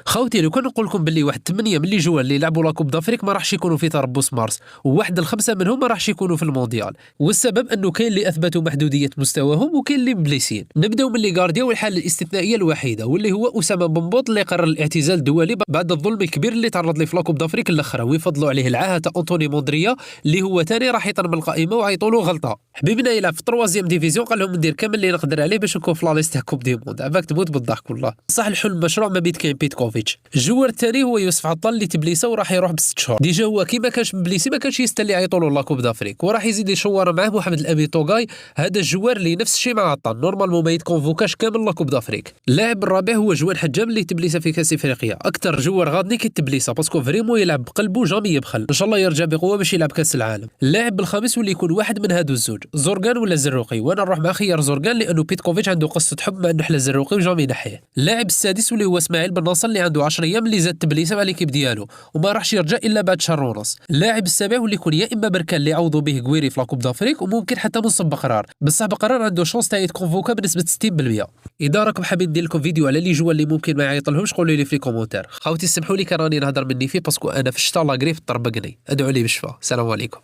خوتي لو كان نقول لكم باللي واحد 8 من لي جوار اللي لعبوا لا كوب دافريك ما راحش يكونوا في تربص مارس، وواحد الخمسه منهم ما راحش يكونوا في المونديال، والسبب انه كاين اللي اثبتوا محدوديه مستواهم وكاين اللي مبليسين. نبداو من لي غارديا والحاله الاستثنائيه الوحيده واللي هو اسامه بنبوط اللي قرر الاعتزال الدولي بعد الظلم الكبير اللي تعرض ليه في لا كوب دافريك الاخرى، ويفضلوا عليه العاهه انطوني موندريا اللي هو ثاني راح يطلب القائمه وعيطوا له غلطه. حبيبنا يلعب في تروازيام ديفيزيون قال لهم ندير كامل اللي نقدر عليه باش نكون في لا ليست تاع كوب دي موند. عفاك تموت بالضحك والله. صح الحلم مشروع ما بيت كاين بيتكوفيتش. الجوار الثاني هو يوسف عطال اللي تبليسه وراح يروح بست شهور. ديجا هو كي ما كانش مبليسي ما كانش يستلي يعيطوا له لا كوب دافريك، وراح يزيد يشور معاه محمد الامي طوغاي. هذا الجوار اللي نفس الشيء مع عطال نورمالمون ما يتكونفوكاش كامل لا كوب دافريك. اللاعب الرابع هو جوان حجام اللي تبليسه في كاس افريقيا، اكثر جوار غادني كي تبليسه باسكو فريمون يلعب بقلبه جامي يبخل، ان شاء الله يرجع بقوه باش يلعب كاس العالم. اللاعب الخامس واللي يكون واحد من هادو الزوج، زورغان ولا زروقي، وانا نروح مع خيار زورغان لانه بيتكوفيتش عنده قصه حب مع نحله زروقي وجامي نحيه. اللاعب السادس واللي هو اسماعيل بن ناصر اللي عنده 10 ايام اللي زاد تبليسه مع ليكيب ديالو وما راحش يرجع الا بعد شهر ونص. اللاعب السابع واللي يكون يا اما بركان اللي يعوضوا به كويري في لا كوب دافريك وممكن حتى منصب بقرار، بصح بقرار عنده شونس تاع يتكونفوكا بنسبه 60%. اذا راكم حابين ندير لكم فيديو على لي جوال اللي ممكن ما يعيطلهمش قولوا لي في الكومونتير. خوتي سمحوا لي كراني نهضر مني فيه باسكو انا في الشتا لاغريف طربقني. ادعوا لي بالشفاء. السلام عليكم.